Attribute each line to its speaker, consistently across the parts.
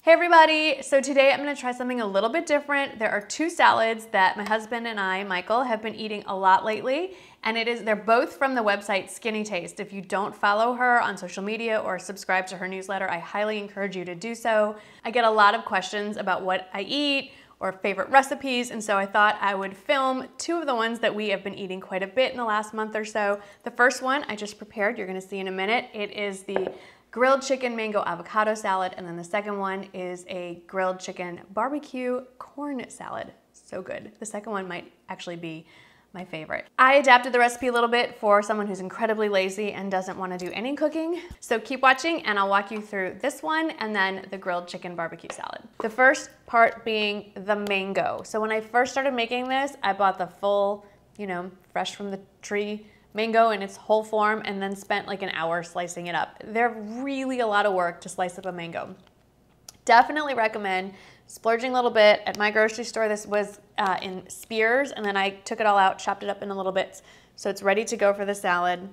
Speaker 1: Hey everybody, so today I'm gonna try something a little bit different. There are two salads that my husband and I, Michael, have been eating a lot lately, and they're both from the website Skinny Taste. If you don't follow her on social media or subscribe to her newsletter, I highly encourage you to do so. I get a lot of questions about what I eat or favorite recipes, and so I thought I would film two of the ones that we have been eating quite a bit in the last month or so. The first one I just prepared, you're gonna see in a minute. It is the grilled chicken mango avocado salad, and then the second one is a grilled chicken barbecue corn salad. So good. The second one might actually be my favorite. I adapted the recipe a little bit for someone who's incredibly lazy and doesn't want to do any cooking. So keep watching and I'll walk you through this one and then the grilled chicken barbecue salad. The first part being the mango. So when I first started making this, I bought the full, fresh from the tree mango in its whole form and then spent like an hour slicing it up. They're really a lot of work to slice up a mango. Definitely recommend splurging a little bit. At my grocery store, this was in spears, and then I took it all out, chopped it up into little bits, so it's ready to go for the salad.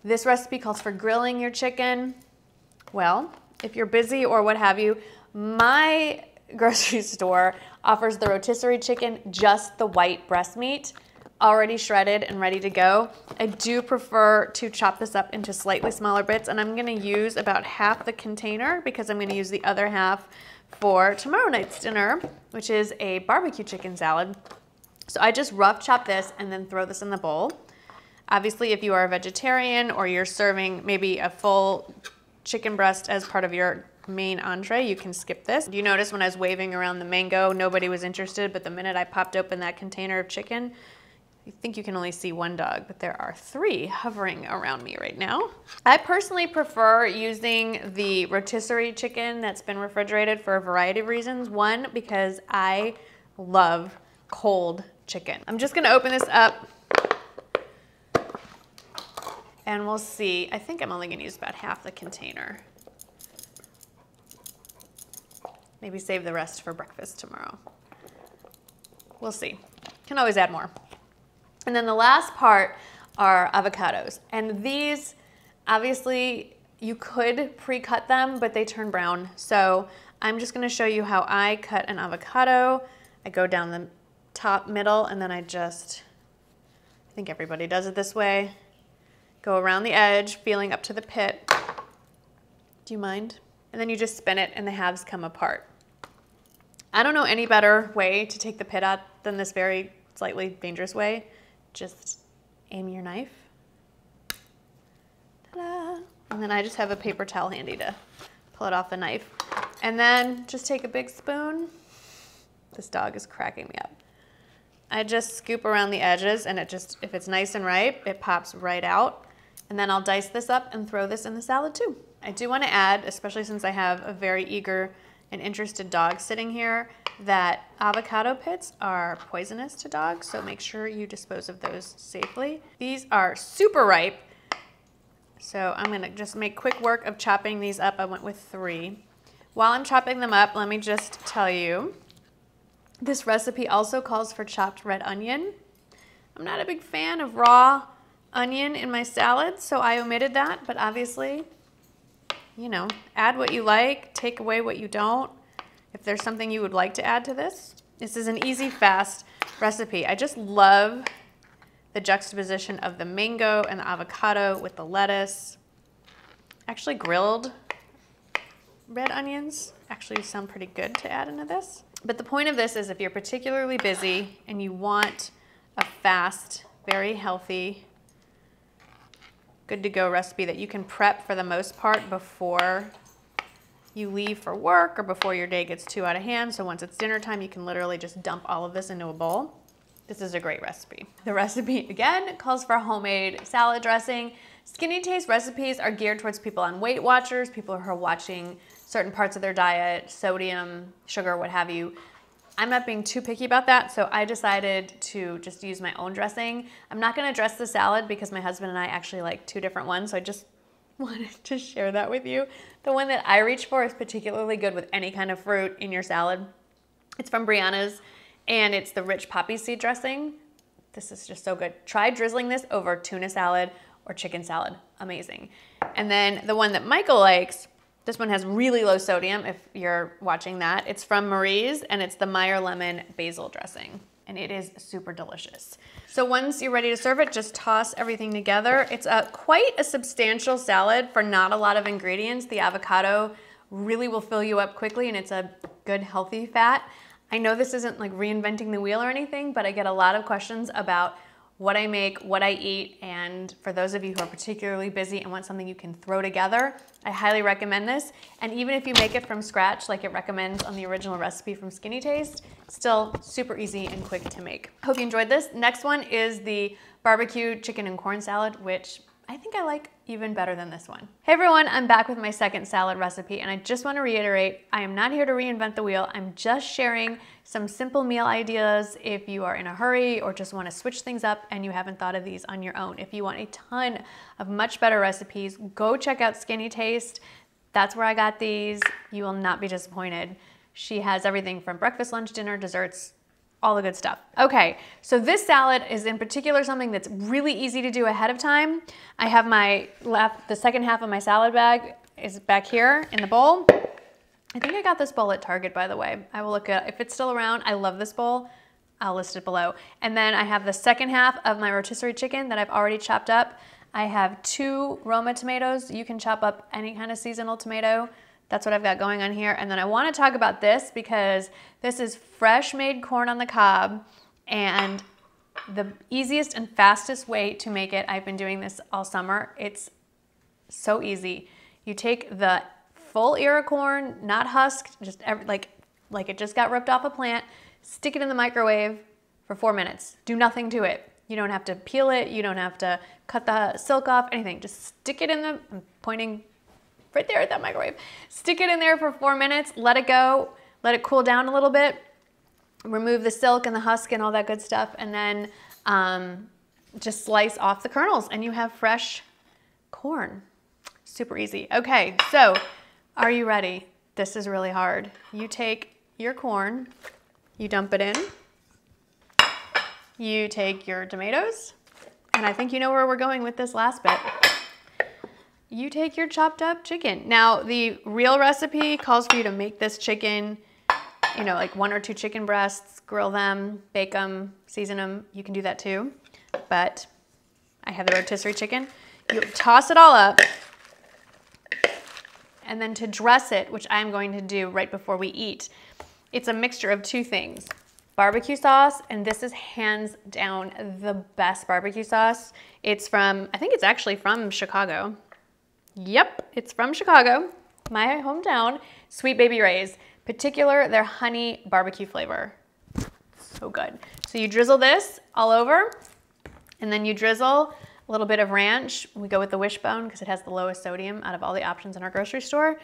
Speaker 1: This recipe calls for grilling your chicken. Well, if you're busy or what have you, my grocery store offers the rotisserie chicken, just the white breast meat, already shredded and ready to go. I do prefer to chop this up into slightly smaller bits, and I'm gonna use about half the container because I'm gonna use the other half for tomorrow night's dinner, which is a barbecue chicken salad. So I just rough chop this and then throw this in the bowl. Obviously, if you are a vegetarian or you're serving maybe a full chicken breast as part of your main entree, you can skip this. You notice when I was waving around the mango, nobody was interested, but the minute I popped open that container of chicken, I think you can only see one dog, but there are three hovering around me right now. I personally prefer using the rotisserie chicken that's been refrigerated for a variety of reasons. One, because I love cold chicken. I'm just gonna open this up and we'll see. I think I'm only gonna use about half the container. Maybe save the rest for breakfast tomorrow. We'll see. Can always add more. And then the last part are avocados. And these, obviously, you could pre-cut them, but they turn brown. So I'm just gonna show you how I cut an avocado. I go down the top, middle, and then I think everybody does it this way. Go around the edge, feeling up to the pit. Do you mind? And then you just spin it and the halves come apart. I don't know any better way to take the pit out than this very slightly dangerous way. Just aim your knife. Ta-da! And then I just have a paper towel handy to pull it off the knife. And then just take a big spoon. This dog is cracking me up. I just scoop around the edges and if it's nice and ripe, it pops right out. And then I'll dice this up and throw this in the salad too. I do want to add, especially since I have a very eager and interested dog sitting here, that avocado pits are poisonous to dogs, so make sure you dispose of those safely. These are super ripe, so I'm gonna just make quick work of chopping these up. I went with 3. While I'm chopping them up, let me just tell you, this recipe also calls for chopped red onion. I'm not a big fan of raw onion in my salad, so I omitted that, but obviously, add what you like, take away what you don't. If there's something you would like to add to this, this is an easy, fast recipe. I just love the juxtaposition of the mango and the avocado with the lettuce. Actually, grilled red onions actually sound pretty good to add into this. But the point of this is if you're particularly busy and you want a fast, very healthy, good to go recipe that you can prep for the most part before you leave for work or before your day gets too out of hand. So once it's dinner time, you can literally just dump all of this into a bowl. This is a great recipe. The recipe, again, calls for homemade salad dressing. Skinny Taste recipes are geared towards people on Weight Watchers, people who are watching certain parts of their diet, sodium, sugar, what have you. I'm not being too picky about that, so I decided to just use my own dressing. I'm not gonna dress the salad because my husband and I actually like 2 different ones, so I just wanted to share that with you. The one that I reach for is particularly good with any kind of fruit in your salad. It's from Brianna's, and it's the rich poppy seed dressing. This is just so good. Try drizzling this over tuna salad or chicken salad. Amazing. And then the one that Michael likes This one has really low sodium if you're watching that. It's from Marie's and it's the Meyer lemon basil dressing. And it is super delicious. So once you're ready to serve it, just toss everything together. It's quite a substantial salad for not a lot of ingredients. The avocado really will fill you up quickly and it's a good healthy fat. I know this isn't like reinventing the wheel or anything, but I get a lot of questions about what I make, what I eat, and for those of you who are particularly busy and want something you can throw together, I highly recommend this. And even if you make it from scratch, like it recommends on the original recipe from Skinny Taste, still super easy and quick to make. Hope you enjoyed this. Next one is the barbecue chicken and corn salad, which I think I like even better than this one. Hey everyone, I'm back with my second salad recipe, and I just want to reiterate, I am not here to reinvent the wheel. I'm just sharing some simple meal ideas if you are in a hurry or just want to switch things up and you haven't thought of these on your own. If you want a ton of much better recipes, go check out Skinny Taste. That's where I got these. You will not be disappointed. She has everything from breakfast, lunch, dinner, desserts, all the good stuff. Okay, so this salad is in particular something that's really easy to do ahead of time. I have the second half of my salad bag is back here in the bowl. I think I got this bowl at Target, by the way. I will look at if it's still around. I love this bowl. I'll list it below. And then I have the second half of my rotisserie chicken that I've already chopped up. I have 2 Roma tomatoes. You can chop up any kind of seasonal tomato. That's what I've got going on here. And then I want to talk about this because this is fresh made corn on the cob, and the easiest and fastest way to make it, I've been doing this all summer. It's so easy. You take the full ear of corn, not husked, just like it just got ripped off a plant, stick it in the microwave for 4 minutes. Do nothing to it. You don't have to peel it. You don't have to cut the silk off, anything. Just stick it in the, I'm pointing right there at that microwave. Stick it in there for 4 minutes, let it go, let it cool down a little bit, remove the silk and the husk and all that good stuff, and then just slice off the kernels and you have fresh corn. Super easy. Okay, so are you ready? This is really hard. You take your corn, you dump it in, you take your tomatoes, and I think you know where we're going with this last bit. You take your chopped up chicken. Now, the real recipe calls for you to make this chicken, you know, like 1 or 2 chicken breasts, grill them, bake them, season them. You can do that too, but I have the rotisserie chicken. You toss it all up, and then to dress it, which I'm going to do right before we eat, it's a mixture of 2 things. Barbecue sauce, and this is hands down the best barbecue sauce. It's from, I think it's actually from Chicago. Yep, it's from Chicago, my hometown. Sweet Baby Ray's, particular their honey barbecue flavor. So good. So you drizzle this all over, and then you drizzle a little bit of ranch. We go with the Wishbone because it has the lowest sodium out of all the options in our grocery store.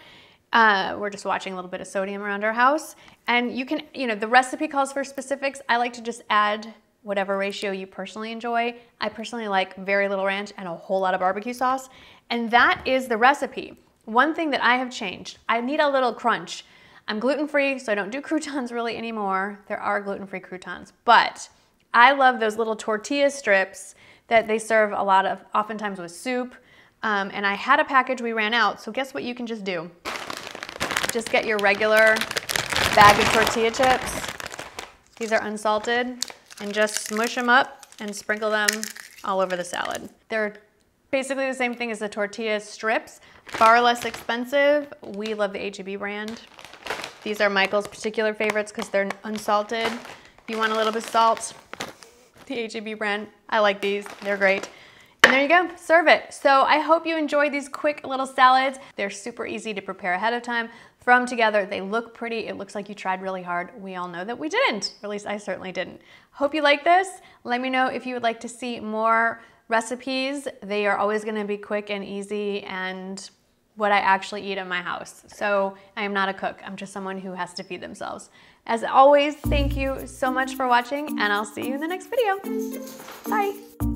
Speaker 1: We're just watching a little bit of sodium around our house. And you can, you know, the recipe calls for specifics. I like to just add whatever ratio you personally enjoy. I personally like very little ranch and a whole lot of barbecue sauce. And that is the recipe. One thing that I have changed, I need a little crunch. I'm gluten-free, so I don't do croutons really anymore. There are gluten-free croutons, but I love those little tortilla strips that they serve a lot of, oftentimes with soup. And I had a package, we ran out, so guess what you can just do? Just get your regular bag of tortilla chips. These are unsalted, and just smush them up and sprinkle them all over the salad. They're basically the same thing as the tortilla strips, far less expensive. We love the H-E-B brand. These are Michael's particular favorites because they're unsalted. If you want a little bit of salt, the H-E-B brand, I like these, they're great. And there you go, serve it. So I hope you enjoyed these quick little salads. They're super easy to prepare ahead of time. From together, they look pretty. It looks like you tried really hard. We all know that we didn't, or at least I certainly didn't. Hope you like this. Let me know if you would like to see more recipes. They are always gonna be quick and easy and what I actually eat in my house. So I am not a cook. I'm just someone who has to feed themselves. As always, thank you so much for watching, and I'll see you in the next video. Bye.